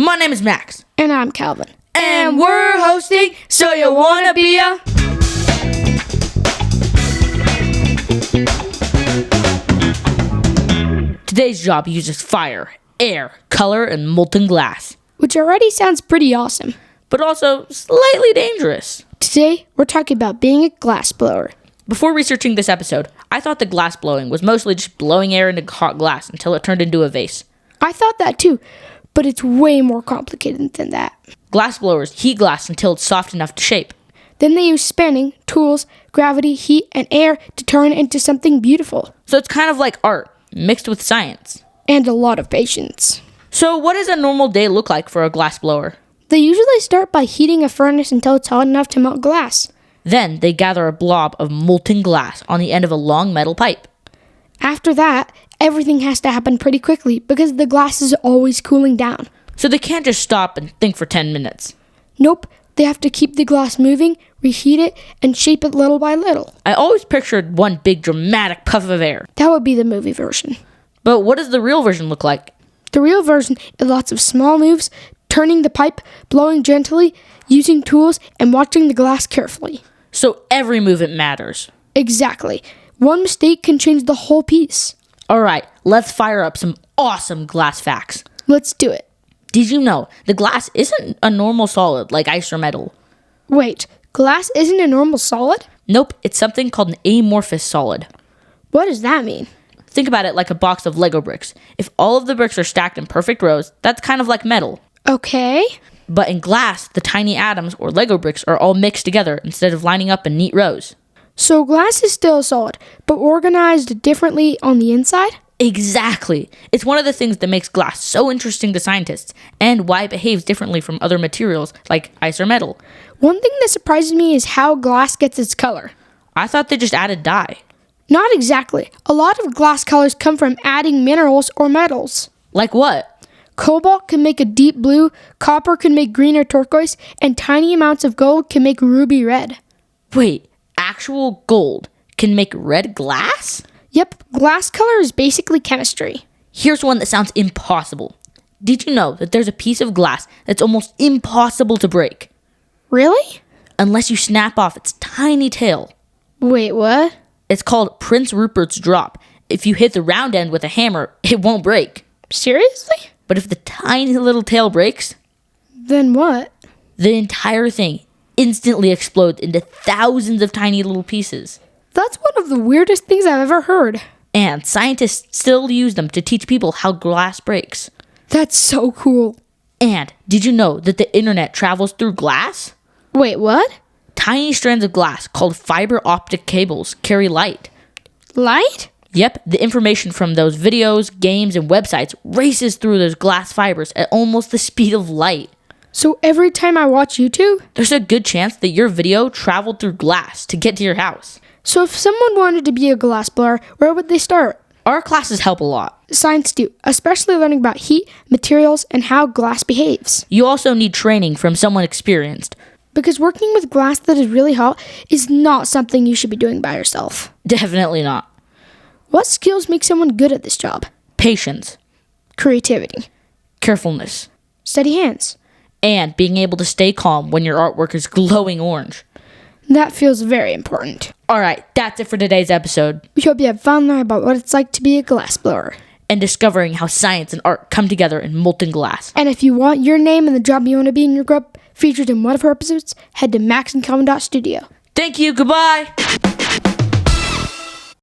My name is Max. And I'm Calvin. And we're hosting So You Wanna Be a... Today's job uses fire, air, color, and molten glass. Which already sounds pretty awesome. But also slightly dangerous. Today, we're talking about being a glassblower. Before researching this episode, I thought the glass blowing was mostly just blowing air into hot glass until it turned into a vase. I thought that too, but it's way more complicated than that. Glass blowers heat glass until it's soft enough to shape. Then they use spinning, tools, gravity, heat, and air to turn it into something beautiful. So it's kind of like art, mixed with science. And a lot of patience. So what does a normal day look like for a glass blower? They usually start by heating a furnace until it's hot enough to melt glass. Then they gather a blob of molten glass on the end of a long metal pipe. After that, everything has to happen pretty quickly because the glass is always cooling down. So they can't just stop and think for 10 minutes. Nope, they have to keep the glass moving, reheat it, and shape it little by little. I always pictured one big dramatic puff of air. That would be the movie version. But what does the real version look like? The real version is lots of small moves, turning the pipe, blowing gently, using tools, and watching the glass carefully. So every movement matters. Exactly. One mistake can change the whole piece. Alright, let's fire up some awesome glass facts. Let's do it. Did you know the glass isn't a normal solid like ice or metal? Wait, glass isn't a normal solid? Nope, it's something called an amorphous solid. What does that mean? Think about it like a box of Lego bricks. If all of the bricks are stacked in perfect rows, that's kind of like metal. Okay. But in glass, the tiny atoms or Lego bricks are all mixed together instead of lining up in neat rows. So glass is still a solid, but organized differently on the inside? Exactly. It's one of the things that makes glass so interesting to scientists and why it behaves differently from other materials like ice or metal. One thing that surprises me is how glass gets its color. I thought they just added dye. Not exactly. A lot of glass colors come from adding minerals or metals. Like what? Cobalt can make a deep blue, copper can make green or turquoise, and tiny amounts of gold can make ruby red. Wait, actual gold can make red glass? Yep, glass color is basically chemistry. Here's one that sounds impossible. Did you know that there's a piece of glass that's almost impossible to break? Really? Unless you snap off its tiny tail. Wait, what? It's called Prince Rupert's drop. If you hit the round end with a hammer, it won't break. Seriously? But if the tiny little tail breaks, Then what? the entire thing instantly explodes into thousands of tiny little pieces. That's one of the weirdest things I've ever heard. And scientists still use them to teach people how glass breaks. That's so cool. And did you know that the internet travels through glass? Wait, what? Tiny strands of glass called fiber optic cables carry light. Light? Yep, the information from those videos, games, and websites races through those glass fibers at almost the speed of light. So every time I watch YouTube? There's a good chance that your video traveled through glass to get to your house. So if someone wanted to be a glassblower, where would they start? Our classes help a lot. Science do, especially learning about heat, materials, and how glass behaves. You also need training from someone experienced. Because working with glass that is really hot is not something you should be doing by yourself. Definitely not. What skills make someone good at this job? Patience, Creativity, carefulness, steady hands. and being able to stay calm when your artwork is glowing orange. That feels very important. Alright, that's it for today's episode. We hope you have fun learning about what it's like to be a glassblower. And discovering how science and art come together in molten glass. And if you want your name and the job you want to be in your group featured in one of our episodes, head to maxandcalvin.studio. Thank you, goodbye!